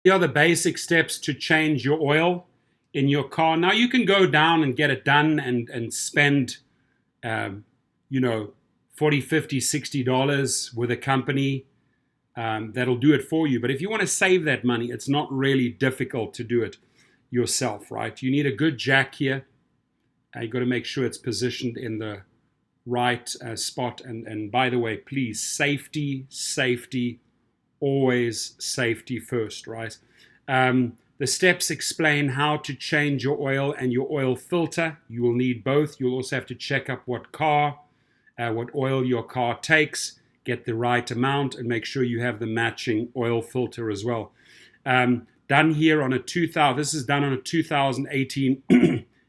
Here are the basic steps to change your oil in your car. Now you can go down and get it done and spend, you know, 40, 50, $60 with a company that'll do it for you. But if you want to save that money, it's not really difficult to do it yourself, right? You need a good jack here. You've got to make sure it's positioned in the right spot. And by the way, please, safety, always safety first, right? The steps explain how to change your oil and your oil filter. You will need both. You'll also have to check up what oil your car takes, get the right amount, and make sure you have the matching oil filter as well. Done here on this is done on a 2018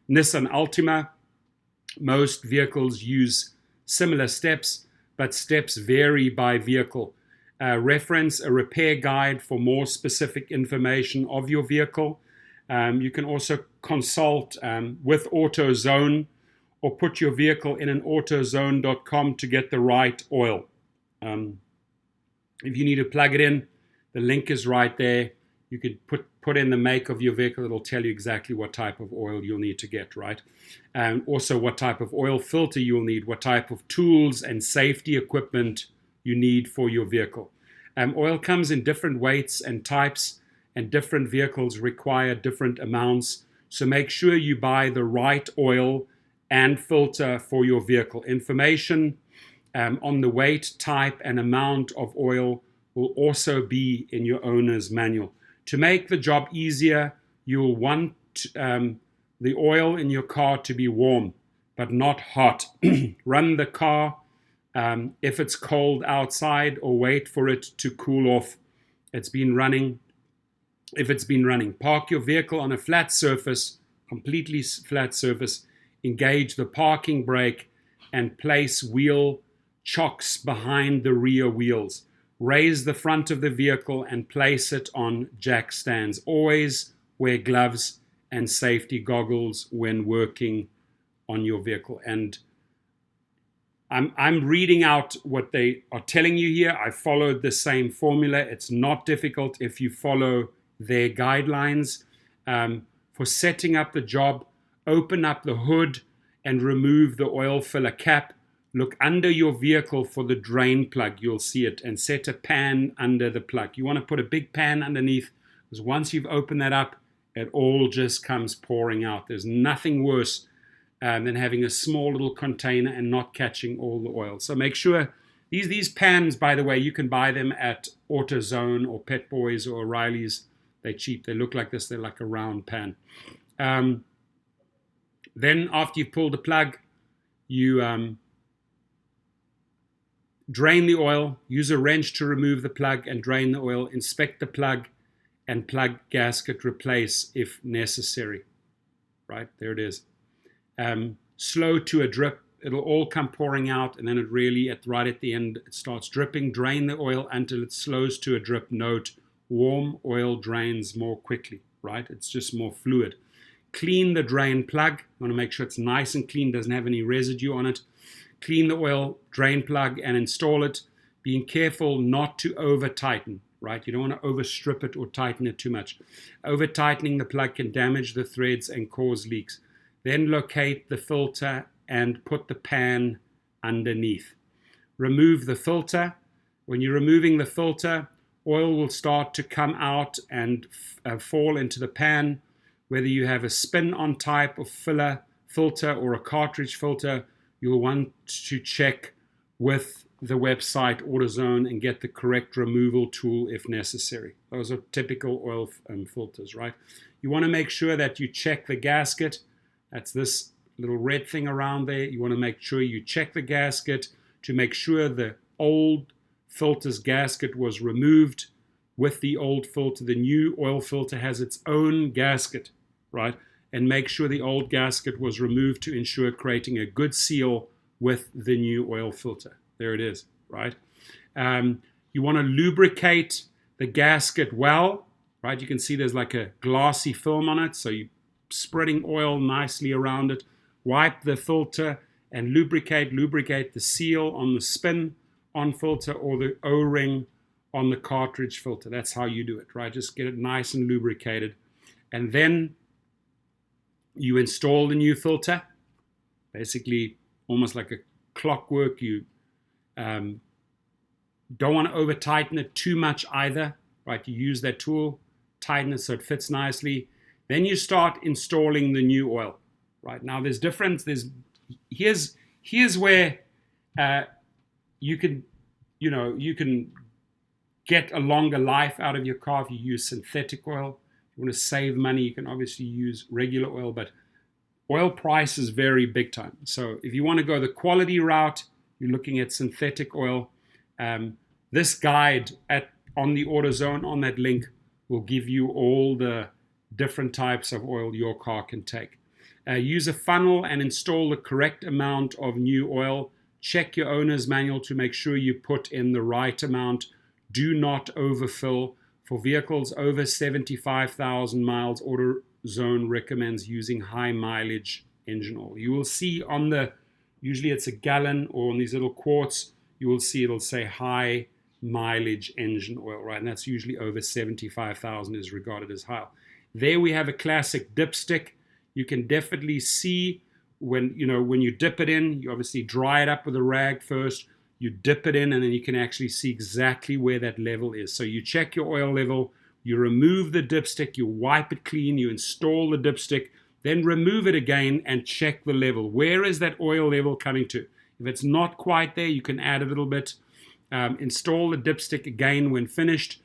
Nissan Altima. Most vehicles use similar steps, but steps vary by vehicle. Reference a repair guide for more specific information of your vehicle. You can also consult with AutoZone or put your vehicle in an AutoZone.com to get the right oil. If you need to plug it in, the link is right there. You could put in the make of your vehicle. It'll tell you exactly what type of oil you'll need to get, right? And also what type of oil filter you'll need, what type of tools and safety equipment you need for your vehicle. Oil comes in different weights and types, and different vehicles require different amounts. So make sure you buy the right oil and filter for your vehicle. Information on the weight, type, and amount of oil will also be in your owner's manual. To make the job easier, you'll want the oil in your car to be warm, but not hot. Run the car if it's cold outside, or wait for it to cool off. If it's been running, park your vehicle on a flat surface, completely flat surface. Engage the parking brake and place wheel chocks behind the rear wheels. Raise the front of the vehicle and place it on jack stands. Always wear gloves and safety goggles when working on your vehicle. And I'm reading out what they are telling you here. I followed the same formula. It's not difficult if you follow their guidelines. For setting up the job, open up the hood and remove the oil filler cap. Look under your vehicle for the drain plug. You'll see it, and set a pan under the plug. You want to put a big pan underneath, because once you've opened that up, it all just comes pouring out. There's nothing worse than having a small little container and not catching all the oil. So make sure these pans, by the way, you can buy them at AutoZone or Pet Boys or O'Reilly's. They're cheap. They look like this. They're like a round pan. Then after you've pulled the plug, you drain the oil, use a wrench to remove the plug and drain the oil, inspect the plug, and plug gasket replace if necessary. Right, there it is. Slow to a drip. It'll all come pouring out, and then it really, right at the end, it starts dripping. Drain the oil until it slows to a drip. Note, warm oil drains more quickly, right? It's just more fluid. Clean the drain plug. You want to make sure it's nice and clean, doesn't have any residue on it. Clean the oil drain plug and install it, being careful not to over tighten, right? You don't want to overstrip it or tighten it too much. Over tightening the plug can damage the threads and cause leaks. Then locate the filter and put the pan underneath. Remove the filter. When you're removing the filter, oil will start to come out and fall into the pan. Whether you have a spin-on type of filter or a cartridge filter, you'll want to check with the website AutoZone and get the correct removal tool if necessary. Those are typical oil filters, right? You want to make sure that you check the gasket. That's this little red thing around there. You want to make sure you check the gasket to make sure the old filter's gasket was removed with the old filter. The new oil filter has its own gasket, right? And make sure the old gasket was removed to ensure creating a good seal with the new oil filter. There it is, right? You want to lubricate the gasket well, right? You can see there's like a glassy film on it, so you're spreading oil nicely around it. Wipe the filter and lubricate the seal on the spin-on filter or the O-ring on the cartridge filter. That's how you do it, right? Just get it nice and lubricated. And then you install the new filter, basically almost like a clockwork. You don't want to over tighten it too much either, right? You use that tool, tighten it so it fits nicely. Then you start installing the new oil, right? Now there's difference. Here's where you can get a longer life out of your car if you use synthetic oil. If you want to save money, you can obviously use regular oil, but oil prices vary big time. So if you want to go the quality route, you're looking at synthetic oil. This guide on the AutoZone, on that link, will give you all the different types of oil your car can take. Use a funnel and install the correct amount of new oil. Check your owner's manual to make sure you put in the right amount. Do not overfill. For vehicles over 75,000 miles, AutoZone recommends using high mileage engine oil. You will see usually it's a gallon, or on these little quarts, you will see it'll say high mileage engine oil, right? And that's usually over 75,000 is regarded as high. There we have a classic dipstick. You can definitely see when you dip it in, you obviously dry it up with a rag first. You dip it in, and then you can actually see exactly where that level is. So you check your oil level, you remove the dipstick, you wipe it clean, you install the dipstick, then remove it again and check the level. Where is that oil level coming to? If it's not quite there, you can add a little bit. Install the dipstick again when finished.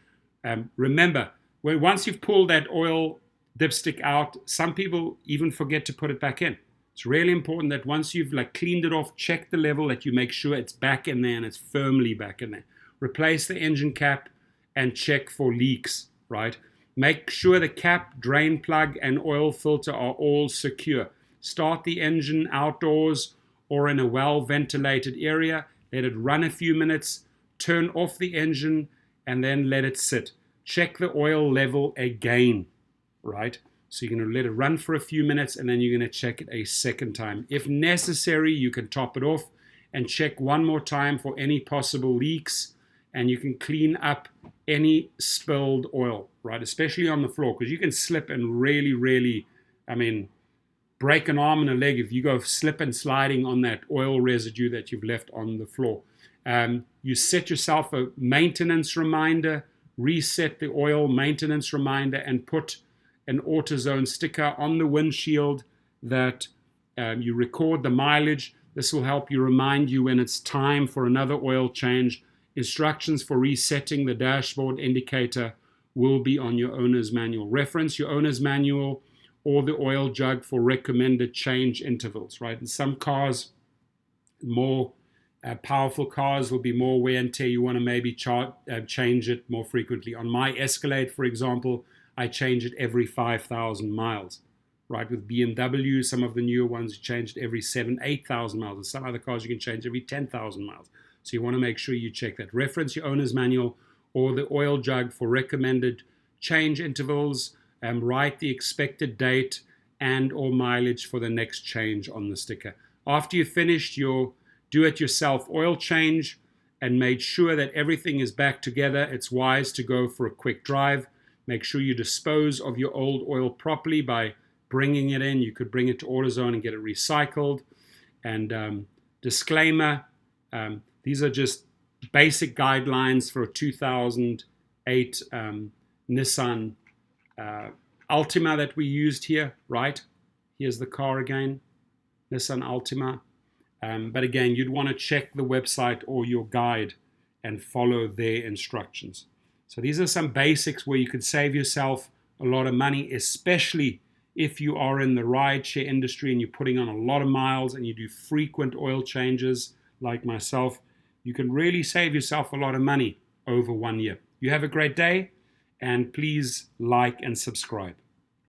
Remember, once you've pulled that oil dipstick out, some people even forget to put it back in. It's really important that once you've cleaned it off, check the level, that you make sure it's back in there and it's firmly back in there. Replace the engine cap and check for leaks, right? Make sure the cap, drain plug, and oil filter are all secure. Start the engine outdoors or in a well-ventilated area. Let it run a few minutes. Turn off the engine and then let it sit. Check the oil level again, right? So you're going to let it run for a few minutes, and then you're going to check it a second time. If necessary, you can top it off and check one more time for any possible leaks, and you can clean up any spilled oil, right? Especially on the floor, because you can slip and really, break an arm and a leg if you go slip and sliding on that oil residue that you've left on the floor. You set yourself a maintenance reminder, reset the oil maintenance reminder, and put an AutoZone sticker on the windshield that you record the mileage. This will help you remind you when it's time for another oil change. Instructions for resetting the dashboard indicator will be on your owner's manual. Reference your owner's manual or the oil jug for recommended change intervals, right? In some cars, more powerful cars will be more wear and tear. You want to maybe change it more frequently. On my Escalade, for example, I change it every 5,000 miles, right? With BMW, some of the newer ones, you change it every 8,000 miles. And some other cars you can change every 10,000 miles. So you want to make sure you check that. Reference your owner's manual or the oil jug for recommended change intervals. Write the expected date and or mileage for the next change on the sticker. After you've finished your do-it-yourself oil change and made sure that everything is back together, it's wise to go for a quick drive. Make sure you dispose of your old oil properly by bringing it in. You could bring it to AutoZone and get it recycled. And disclaimer, these are just basic guidelines for a 2008 Nissan Altima that we used here, right? Here's the car again, Nissan Altima. But again, you'd want to check the website or your guide and follow their instructions. So these are some basics where you could save yourself a lot of money, especially if you are in the rideshare industry and you're putting on a lot of miles and you do frequent oil changes like myself. You can really save yourself a lot of money over 1 year. You have a great day, and please like and subscribe.